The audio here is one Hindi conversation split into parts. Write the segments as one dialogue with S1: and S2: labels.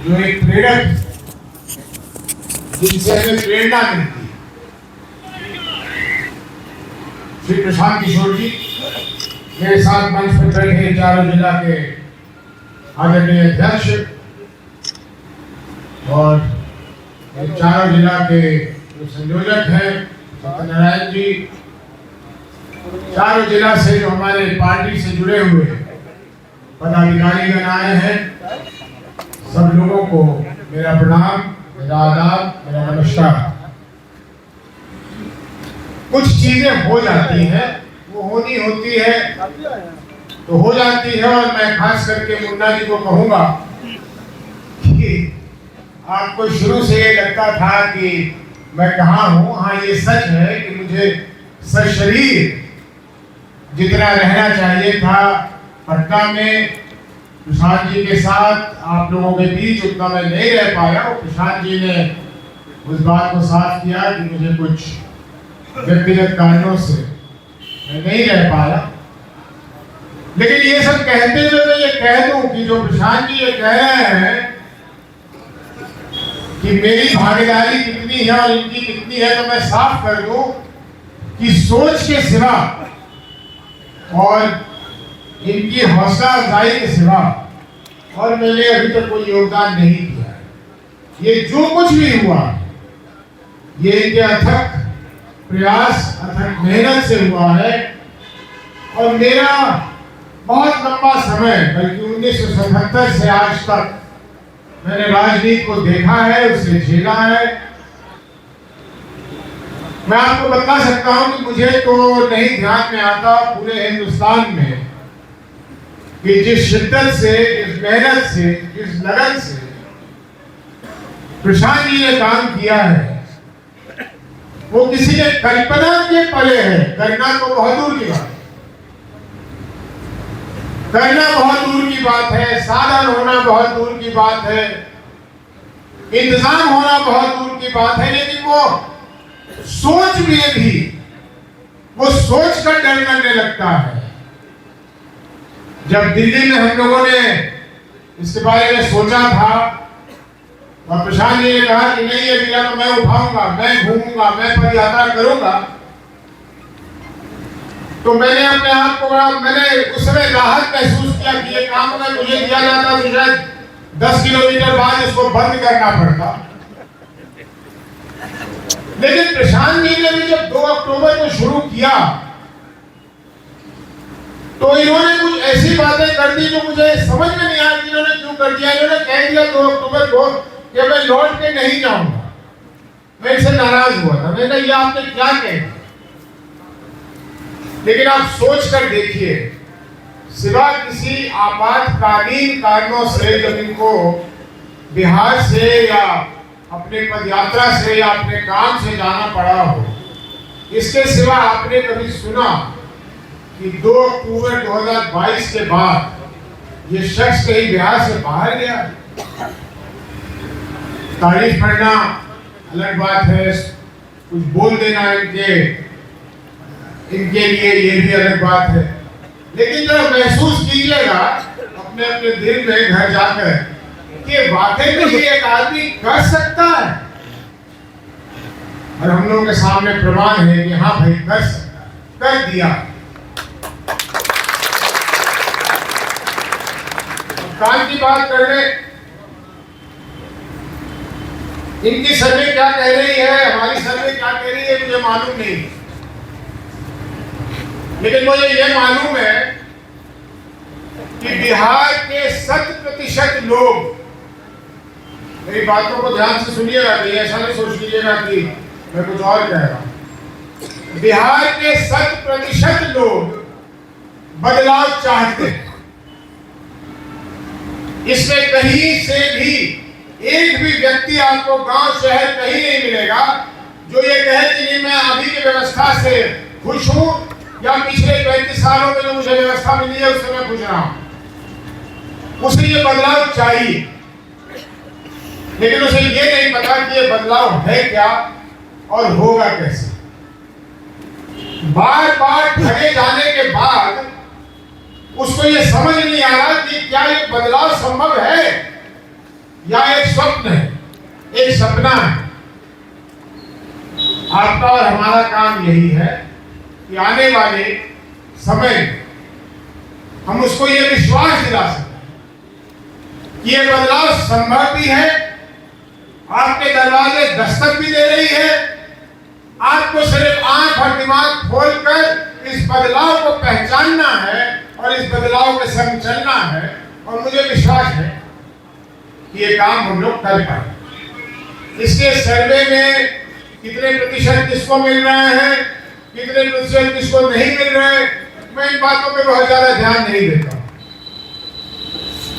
S1: जो एक प्रेरक, जिनसे हमें प्रेरणा मिलती है, श्री प्रशांत किशोर जी मेरे साथ मंच पर बैठे चारों जिला के आदरणीय अध्यक्ष और चारों जिला के जो संयोजक हैं सत्यनारायण जी, चारों जिला से जो हमारे पार्टी से जुड़े हुए पदाधिकारीगण आए हैं, सब लोगों को मेरा प्रणाम, मेरा आदाब, मेरा नमस्कार। कुछ चीजें हो जाती हैं, वो होनी होती है तो हो जाती है, और मैं खास करके मुन्ना जी को कहूंगा कि आपको शुरू से ये लगता था कि मैं कहाँ हूँ। हाँ, ये सच है कि मुझे सशरीर जितना रहना चाहिए था पटना में प्रशांत जी के साथ आप लोगों के बीच, उतना मैं नहीं रह पाया। और प्रशांत जी ने उस बात को साफ किया कि मुझे कुछ व्यक्तिगत कारणों से मैं नहीं रह पाया। लेकिन ये सब कहते हुए मैं ये कह दूं कि जो प्रशांत जी ये कह रहे हैं कि मेरी भागीदारी कितनी है और इनकी कितनी है, तो मैं साफ कर दूं कि सोच के सिवा और इनकी हौसला अफजाई के सिवा और मैंने अभी तक कोई योगदान नहीं दिया है। ये जो कुछ भी हुआ ये इनके अथक प्रयास, अथक मेहनत से हुआ है। और मेरा बहुत लंबा समय, बल्कि 1977 से आज तक मैंने राजनीति को देखा है, उसे झेला है। मैं आपको बता सकता हूं कि मुझे तो नहीं ध्यान में आता पूरे हिंदुस्तान में कि जिस शिद्दत से, जिस मेहनत से, जिस लगन से प्रशांत जी ने काम किया है, वो किसी ने कल्पना के परे है। करना तो बहुत दूर की बात है, करना बहुत दूर की बात है, साधन होना बहुत दूर की बात है, इंतजाम होना बहुत दूर की बात है, लेकिन वो सोच में भी वो सोच कर डर लगने लगता है। जब दिल्ली में हम लोगों ने इसके बारे में सोचा था और प्रशांत जी ने कहा कि नहीं, ये बिना तो मैं उठाऊंगा, मैं घूमूंगा, मैं पद यात्रा करूंगा, तो मैंने अपने आप को मैंने उस समय राहत महसूस किया कि ये काम अगर मुझे दिया जाता तो शायद 10 किलोमीटर बाद इसको बंद करना पड़ता। लेकिन प्रशांत जी ने भी जब 2 अक्टूबर को शुरू किया तो इन्होंने कुछ ऐसी बातें कर दी जो मुझे समझ में नहीं आई कि इन्होंने क्यों कर दिया। इन्होंने कह दिया 2 अक्टूबर को कि मैं लौट के नहीं जाऊंगा। मैं इससे नाराज हुआ था, मैंने कहा ये आपने क्या कहा। लेकिन आप सोच कर देखिए, सिवा किसी आपातकालीन कारणों से जब इनको बिहार से या अपने पदयात्रा से या अपने काम से जाना पड़ा हो, इसके सिवा आपने कभी सुना कि 2 अक्टूबर 2022 के बाद ये शख्स कहीं बिहार से बाहर गया? तारीफ करना अलग बात है, कुछ बोल देना इनके लिए ये भी अलग बात है, लेकिन जब महसूस कीजिएगा अपने अपने दिल में घर जाकर कि वाकई में ये एक आदमी कर सकता है। और हम लोगों के सामने प्रमाण है कि हाँ भाई कर सकता है, कर दिया। काम की बात कर रहे, इनकी सर्वे क्या कह रही है, हमारी सर्वे क्या कह रही है, मुझे मालूम नहीं, लेकिन मुझे यह मालूम है कि बिहार के 100% लोग, मेरी बातों को ध्यान से सुनिएगा, कि ऐसा नहीं सोच लीजिएगा कि मैं कुछ और कह रहा हूं। बिहार के 100% लोग बदलाव चाहते हैं। इसमें कहीं से भी एक भी व्यक्ति आपको गांव शहर कहीं नहीं मिलेगा जो ये कहे कि नहीं मैं अभी की व्यवस्था से खुश हूं, या पिछले 35 सालों में जो मुझे व्यवस्था मिली है उससे मैं खुश रहा हूं। उसे ये बदलाव चाहिए, लेकिन उसे ये नहीं पता कि ये बदलाव है क्या और होगा कैसे। बार बार ठगे जाने के बाद उसको ये समझ नहीं आ रहा कि क्या ये बदलाव संभव है या एक स्वप्न है, एक सपना है। आपका और हमारा काम यही है कि आने वाले समय में हम उसको ये विश्वास दिला सकें कि ये बदलाव संभव भी है, आपके दरवाजे दस्तक भी दे रही है। आपको सिर्फ आंख और दिमाग खोलकर इस बदलाव को पहचानना है और इस बदलाव के संग चलना है। और मुझे विश्वास है कि ये काम हम लोग कर पाएंगे। इसके सर्वे में कितने प्रतिशत किसको मिल रहे हैं, कितने प्रतिशत किसको नहीं मिल रहे, मैं इन बातों पे बहुत ज्यादा ध्यान नहीं देता।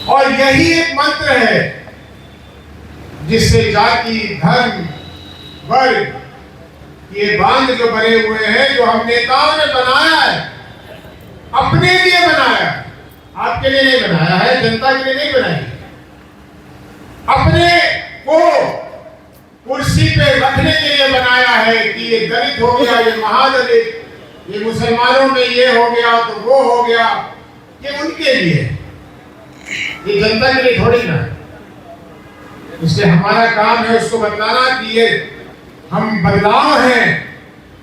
S1: और यही एक मंत्र है जिससे जाति, धर्म, वर्ग, ये बांध जो बने हुए हैं, जो हम नेताओं ने बनाया है, अपने लिए बनाया, आपके लिए नहीं बनाया है, जनता के लिए नहीं बनाई, अपने को कुर्सी पे रखने के लिए बनाया है कि ये दलित हो गया, ये महादलित, ये मुसलमानों में ये हो गया तो वो हो गया, ये उनके लिए, ये जनता के लिए थोड़ी ना। इसलिए हमारा काम है उसको बताना कि ये हम बदलाव हैं,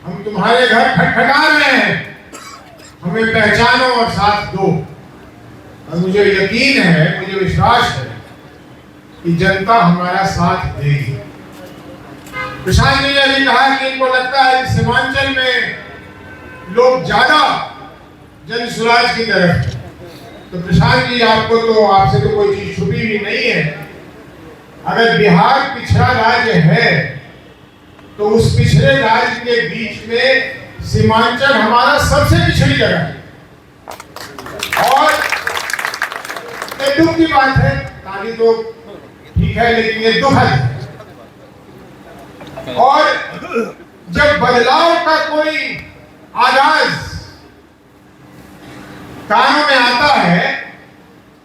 S1: हम तुम्हारे घर खटखटा रहे हैं, हमें पहचानो और साथ दो। और मुझे यकीन है, मुझे विश्वास है कि जनता हमारा साथ देगी। प्रशांत जी ने अभी कहा कि इनको लगता है कि सीमांचल में लोग ज्यादा जन सुराज की तरफ। तो प्रशांत जी, आपको तो, आपसे तो कोई चीज छुपी हुई नहीं है। अगर बिहार पिछड़ा राज्य है तो उस पिछड़े राज्य के बीच में सीमांचल हमारा सबसे पिछड़ी जगह है। और ये दुख की बात है, ताली तो ठीक है, लेकिन ये दुखद है। और जब बदलाव का कोई आगाज कानों में आता है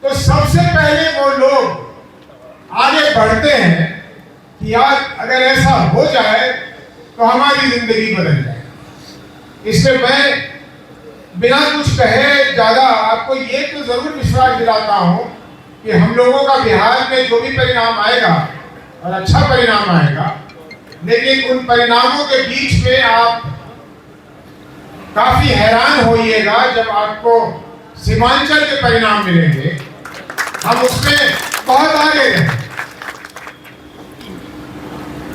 S1: तो सबसे पहले वो लोग आगे बढ़ते हैं कि यार अगर ऐसा हो जाए तो हमारी जिंदगी बदल जाए। इसलिए मैं बिना कुछ कहे ज्यादा आपको ये तो जरूर विश्वास दिलाता हूं कि हम लोगों का बिहार में जो भी परिणाम आएगा और अच्छा परिणाम आएगा, लेकिन उन परिणामों के बीच में आप काफी हैरान होइएगा जब आपको सीमांचल के परिणाम मिलेंगे। हम उसमें बहुत आगे हैं।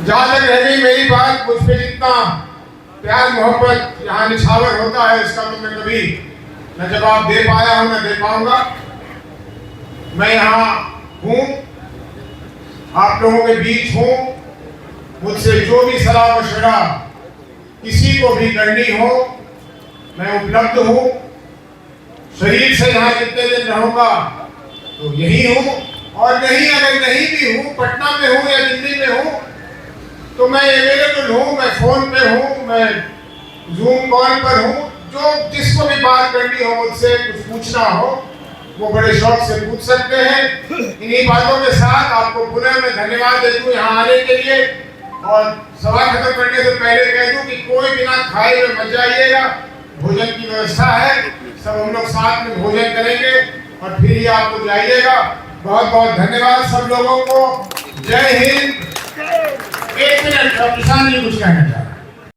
S1: जहां तक रह गई मेरी बात, मुझ पे जितना प्यार मोहब्बत यहाँ निछावर होता है, इसका तो मैं कभी न जवाब दे पाया हूं, न दे पाऊंगा। मैं यहाँ हूँ, आप लोगों के बीच हूँ। मुझसे जो भी सलाह मशवरा किसी को भी करनी हो, मैं उपलब्ध हूँ। शरीर से यहाँ कितने दिन रहूंगा तो यही हूँ, और नहीं अगर नहीं भी हूँ, पटना में हूँ या दिल्ली में हूँ, तो मैं अवेलेबल हूँ, मैं फोन पे हूँ, मैं जूम कॉल पर हूँ। जो जिसको भी बात करनी हो, मुझसे कुछ पूछना हो, वो बड़े शौक से पूछ सकते हैं। इन्हीं बातों के साथ आपको पुनः मैं धन्यवाद दे दूं यहाँ आने के लिए। और सवाल खत्म करने से पहले कह दूं कि कोई बिना खाए हुए मत जाइएगा, भोजन की व्यवस्था है, सब हम लोग साथ में भोजन करेंगे और फिर ही आप लोग जाइएगा। बहुत बहुत धन्यवाद सब लोगों को। जय हिंद। एक मिनट, प्रशांत जी कुछ कहना चाहते हैं।